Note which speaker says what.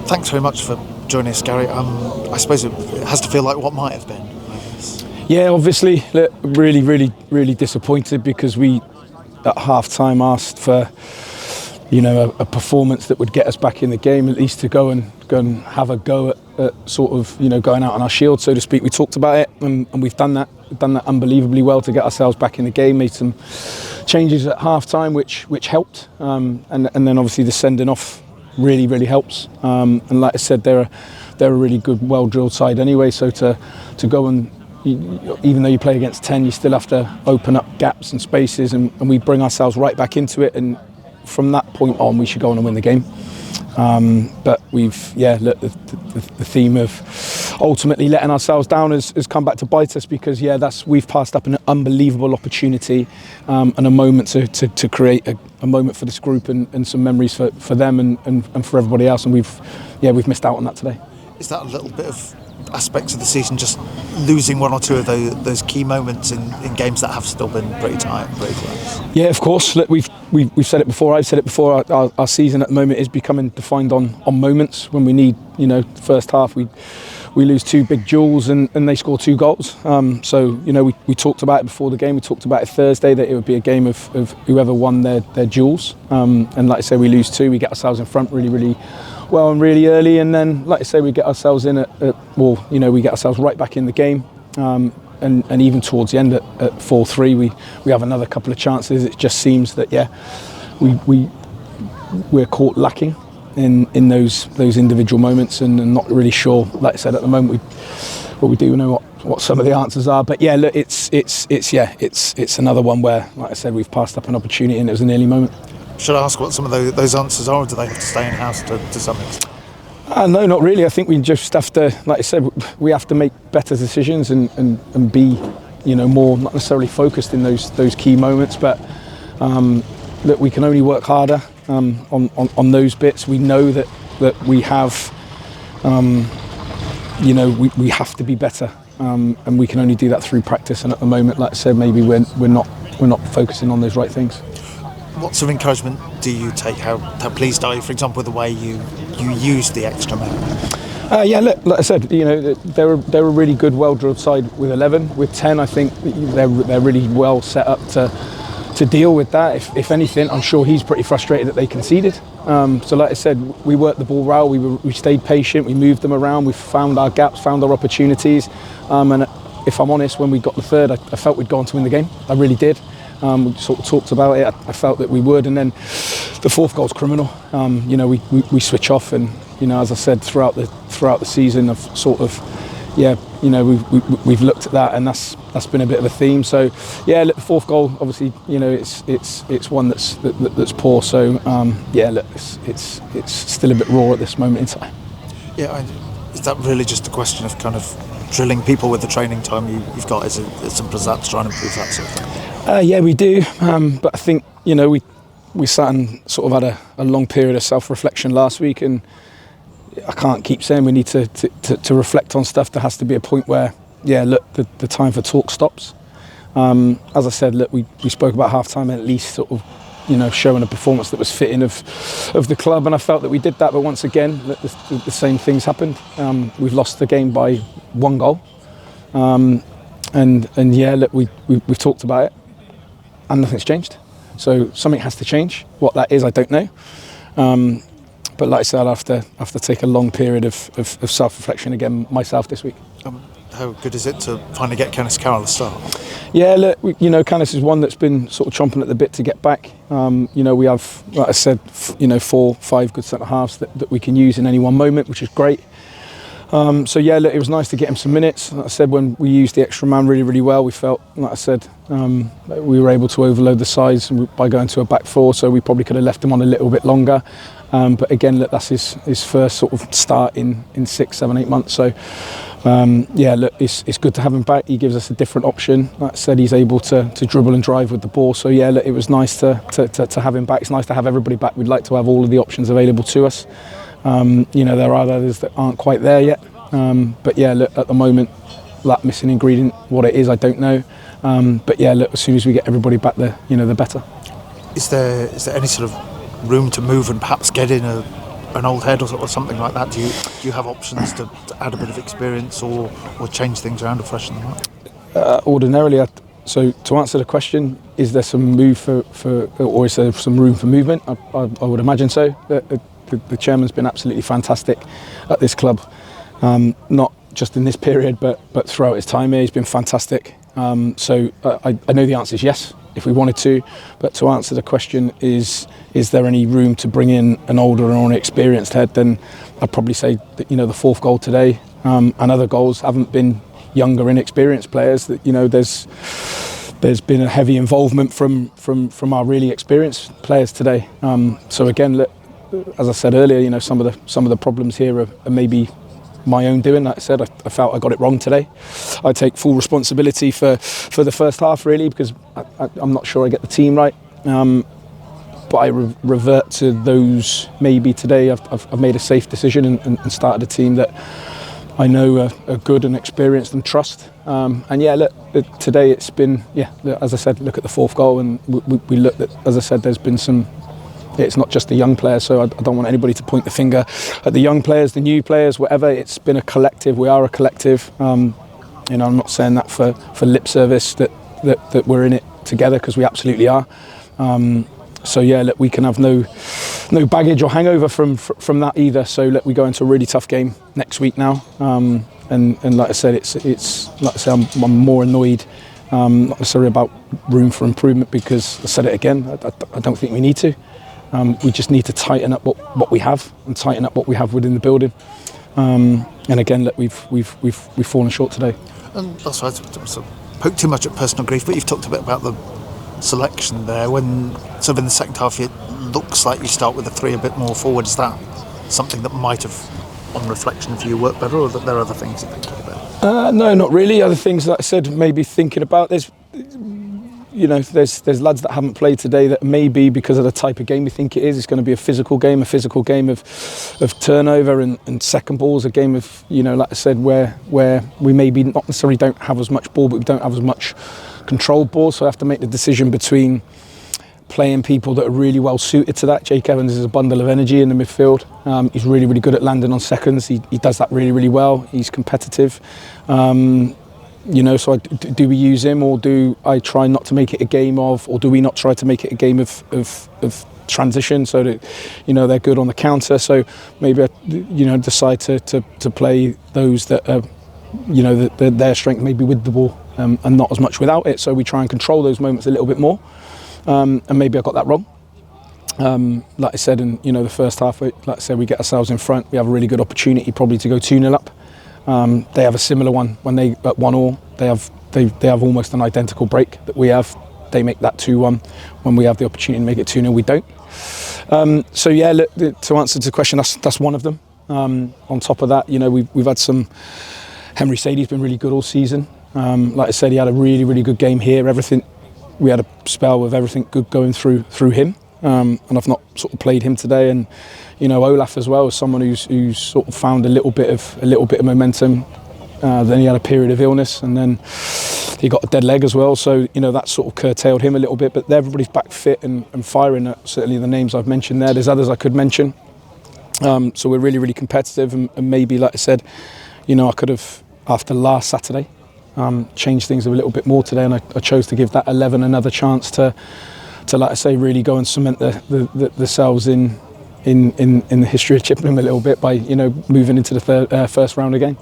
Speaker 1: Thanks very much for joining us, Gary. I suppose it has to feel like what might have been.
Speaker 2: Yeah, obviously, really disappointed because we, at half-time, asked for, a performance that would get us back in the game, at least to go and have a go at sort of, going out on our shield, so to speak. We talked about it, and we've done that. We've done that unbelievably well to get ourselves back in the game. Made some changes at half-time, which helped, and then obviously the sending off really helps. And like I said, they're a really good, well-drilled side anyway. So to go and, even though you play against 10, you still have to open up gaps and spaces, and we bring ourselves right back into it. And from that point on, we should go on and win the game. But the theme of ultimately letting ourselves down has come back to bite us, because we've passed up an unbelievable opportunity and a moment to create a moment for this group and some memories for them and for everybody else, and we've missed out on that today.
Speaker 1: Is that a little bit of aspects of the season, just losing one or two of those key moments in games that have still been pretty tight, pretty close?
Speaker 2: Yeah, of course. Look, we've said it before. I've said it before. Our season at the moment is becoming defined on moments when we need. First half we lose two big duels and they score 2 goals. We talked about it before the game. We talked about it Thursday that it would be a game of whoever won their duels. And like I say, we lose 2. We get ourselves in front really well and really early, and then like I say, we get ourselves in we get ourselves right back in the game. And even towards the end at 4-3, we have another couple of chances. It just seems that we're caught lacking in those individual moments, and not really sure. Like I said, at the moment we do know what some of the answers are. But yeah, look, it's another one where, like I said, we've passed up an opportunity and it was an early moment.
Speaker 1: Should I ask what some of those answers are, or do they have to stay in house to some extent?
Speaker 2: No, not really. I think we just have to, like I said, we have to make better decisions and be, more not necessarily focused in those key moments. But that we can only work harder on those bits. We know that we have, we have to be better, and we can only do that through practice. And at the moment, like I said, maybe we're not focusing on those right things.
Speaker 1: What sort of encouragement do you take? How pleased are you, for example, with the way you used the extra man?
Speaker 2: Look, like I said, they're a really good, well-drilled side with 11. With 10, I think they're really well set up to deal with that. If anything, I'm sure he's pretty frustrated that they conceded. So like I said, we worked the ball well. We stayed patient. We moved them around. We found our gaps, found our opportunities. And if I'm honest, when we got the third, I felt we'd gone to win the game. I really did. We sort of talked about it. I felt that we would, and then the 4th goal's criminal. We switch off, and as I said throughout the season, I've sort of we've looked at that, and that's been a bit of a theme. So look, the 4th goal, obviously, it's one that's poor. So look, it's still a bit raw at this moment in time.
Speaker 1: Yeah, is that really just a question of kind of drilling people with the training time you've got? Is it as simple as that, to try and improve that sort of thing?
Speaker 2: Yeah, we do, but I think we sat and sort of had a long period of self-reflection last week, and I can't keep saying we need to reflect on stuff. There has to be a point where the time for talk stops. As I said, look, we spoke about half-time, and at least sort of showing a performance that was fitting of the club, and I felt that we did that. But once again, the same things happened. We've lost the game by 1 goal, and look, we've talked about it, and nothing's changed. So something has to change. What that is, I don't know. But like I said, I'll have to take a long period of self-reflection again myself this week.
Speaker 1: How good is it to finally get 𝗣cie𝘀𝘁 to start?
Speaker 2: Yeah, look, 𝗣cie is one that's been sort of chomping at the bit to get back. We have, like I said, 4-5 good centre halves that we can use in any one moment, which is great. Look, it was nice to get him some minutes. Like I said, when we used the extra man really well, we felt, like I said, we were able to overload the sides by going to a back 4, so we probably could have left him on a little bit longer. But again, look, that's his first sort of start in 6, 7, 8 months. So look, it's good to have him back. He gives us a different option. Like I said, he's able to dribble and drive with the ball. So look, it was nice to have him back. It's nice to have everybody back. We'd like to have all of the options available to us. There are others that aren't quite there yet. But look, at the moment, that missing ingredient, what it is, I don't know. But look, as soon as we get everybody back there, the better.
Speaker 1: Is there any sort of room to move and perhaps get in a an old head or something like that? Do you have options to add a bit of experience or change things around or freshen them up?
Speaker 2: Ordinarily, so to answer the question, is there some move or is there some room for movement? I would imagine so. The chairman's been absolutely fantastic at this club, not just in this period, but throughout his time here, he's been fantastic. So I know the answer is yes, if we wanted to, but to answer the question, is there any room to bring in an older or an experienced head? Then I'd probably say that, the fourth goal today and other goals haven't been younger, inexperienced players. That there's been a heavy involvement from our really experienced players today. So again, as I said earlier, some of the problems here are maybe my own doing. Like I said, I felt I got it wrong today. I take full responsibility for the first half, really, because I'm not sure I get the team right. But I revert to those. Maybe today I've made a safe decision and started a team that I know are good and experienced and trust. And yeah, look, today it's been, as I said, look at the fourth goal, and we looked at, as I said, there's been some. It's not just the young players, so I don't want anybody to point the finger at the young players, the new players, whatever. It's been a collective. We are a collective. I'm not saying that for lip service that we're in it together, because we absolutely are. So yeah, look, we can have no baggage or hangover from that either. So we go into a really tough game next week now, and like I said, it's like I say, I'm more annoyed, not necessarily about room for improvement, because I said it again, I don't think we need to. We just need to tighten up what we have, and tighten up what we have within the building. And again, look, we've fallen short today.
Speaker 1: And that's why I sort of poke too much at personal grief, but you've talked a bit about the selection there. When sort of in the second half, it looks like you start with the three a bit more forward. Is that something that might have, on reflection, for you, worked better, or that there are other things you're thinking about?
Speaker 2: No, not really. Other things that I said, maybe thinking about. There's lads that haven't played today that maybe, because of the type of game we think it is, it's going to be a physical game of turnover and second balls, a game of, like I said, where we maybe not necessarily don't have as much ball, but we don't have as much controlled ball. So I have to make the decision between playing people that are really well suited to that. Jake Evans is a bundle of energy in the midfield. He's really, really good at landing on seconds. He does that really, really well. He's competitive. So do we use him, or do I try not to make it a game of, or do we not try to make it a game of transition, so that they're good on the counter? So maybe I decide to play those that are their strength maybe with the ball, and not as much without it. So we try and control those moments a little bit more, and maybe I got that wrong. Like I said, in the first half, like I said, we get ourselves in front. We have a really good opportunity probably to go 2-0 up. They have a similar one when they at 1-1. They have almost an identical break that we have. They make that 2-1. When we have the opportunity to make it 2-0, we don't. So yeah, look, to answer the question, that's one of them. On top of that, we've had some. 𝗣cie𝘀𝘁 been really good all season. Like I said, he had a really, really good game here. We had a spell with everything good going through him. And I've not sort of played him today. And Olaf as well, as someone who's sort of found a little bit of momentum. Then he had a period of illness, and then he got a dead leg as well. So that sort of curtailed him a little bit. But everybody's back fit and firing. Certainly the names I've mentioned there. There's others I could mention. So we're really, really competitive, and maybe, like I said, I could have, after last Saturday, changed things a little bit more today, and I chose to give that 11 another chance to like I say, really go and cement themselves in the history of Chippenham a little bit by moving into the first round again.